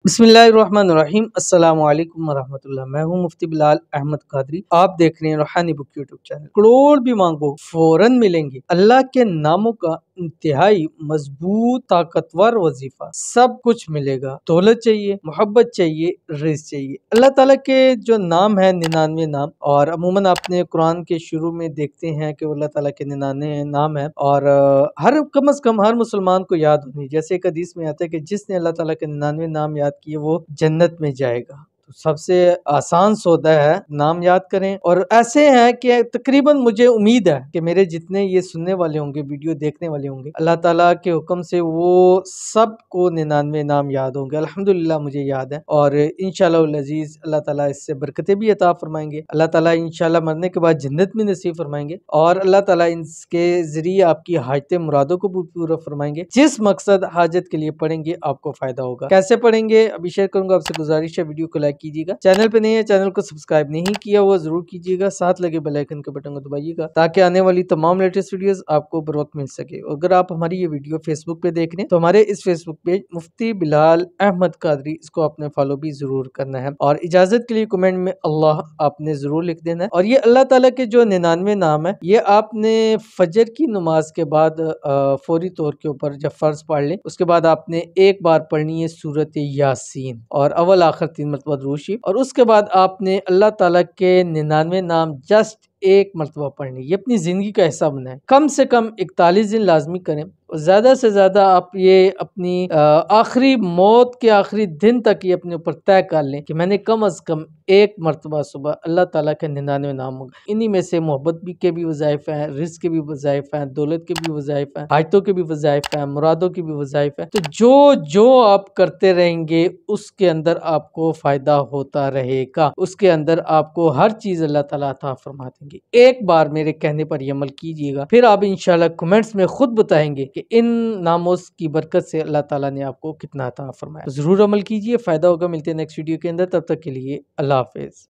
बिस्मिल्लाहिर्रहमानिर्रहीम अस्सलामु अलैकुम वरहमतुल्लाह। मैं हूं मुफ्ती बिलाल अहमद कादरी। आप देख रहे हैं रूहानी बुक यूट्यूब चैनल। करोड़ भी मांगो फौरन मिलेंगे। अल्लाह के नामों का इंतहाई मजबूत ताकतवर वजीफा। सब कुछ मिलेगा। दौलत चाहिए, मोहब्बत चाहिए, रिज़्क चाहिए। अल्लाह ताला के जो नाम है 99 नाम, और अमूमन आपने कुरान के शुरू में देखते हैं कि अल्लाह ताला के 99 नाम है, और हर कम से कम हर मुसलमान को याद होनी। जैसे एक हदीस में आता है कि जिसने अल्लाह ताला के 99 नाम याद किए वो जन्नत में जाएगा। तो सबसे आसान सौदा है, नाम याद करें। और ऐसे हैं कि तकरीबन मुझे उम्मीद है कि मेरे जितने ये सुनने वाले होंगे, वीडियो देखने वाले होंगे, अल्लाह ताला के हुक्म से वो सबको 99 नाम याद होंगे। अल्हम्दुलिल्लाह मुझे याद है, और इंशाअल्लाह अज़ीज़ अल्लाह ताला इससे बरकतें भी अता फरमाएंगे। अल्लाह ताला इंशाअल्लाह मरने के बाद जन्नत में नसीब फरमाएंगे, और अल्लाह ताला इसके जरिए आपकी हाजत मुरादों को भी पूरा फरमाएंगे। जिस मकसद हाजत के लिए पढ़ेंगे आपको फायदा होगा। कैसे पढ़ेंगे अभी शेयर करूंगा आपसे। गुजारिश है वीडियो को लाइक कीजिएगा, चैनल पे नहीं है चैनल को सब्सक्राइब नहीं किया हुआ जरूर कीजिएगा, साथ लगे बेल आइकन के बटन को दबाइएगा ताकि आने वाली तमाम लेटेस्ट वीडियोस आपको बर वक्त मिल सके। अगर आप हमारी ये वीडियो फेसबुक पे देख रहे हैं तो हमारे इस फेसबुक पेज मुफ्ती बिलाल अहमद कादरी, इसको आपने फॉलो भी जरूर करना है। और इजाजत के लिए कमेंट में अल्लाह आपने जरूर लिख देना है। और ये अल्लाह ताला के जो 99 नाम है, ये आपने फजर की नमाज के बाद फौरी तौर के ऊपर जब फर्ज पढ़ लें उसके बाद आपने एक बार पढ़नी है सूरत यासीन, और अव्वल आखिर 3 मरतबा दुरूद शरीफ, और उसके बाद आपने अल्लाह ताला के 99 नाम जस्ट एक मरतबा पढ़नी। ये अपनी जिंदगी का हिस्सा बनाएं। कम से कम 41 दिन लाजमी करें। ज्यादा से ज्यादा आप ये अपनी आखिरी मौत के आखिरी दिन तक ये अपने ऊपर तय कर लें कि मैंने कम अज कम एक मरतबा सुबह अल्लाह ताला के 99 नाम होगा। इन्हीं में से मोहब्बत भी के भी वज़ाइफ हैं, रिज़्क के भी वज़ाइफ हैं, दौलत के भी वज़ाइफ हैं, हाजतों के भी वज़ाइफ हैं, मुरादों की भी वज़ाइफ हैं। तो जो जो आप करते रहेंगे उसके अंदर आपको फायदा होता रहेगा, उसके अंदर आपको हर चीज अल्लाह ताला अता फरमा देंगे। एक बार मेरे कहने पर ये अमल कीजिएगा, फिर आप इंशाल्लाह कमेंट्स में खुद बताएंगे कि इन नामों की बरकत से अल्लाह ताला ने आपको कितना अता फरमाया। तो जरूर अमल कीजिए, फायदा होगा। मिलते हैं नेक्स्ट वीडियो के अंदर, तब तक के लिए अल्लाह हाफिज।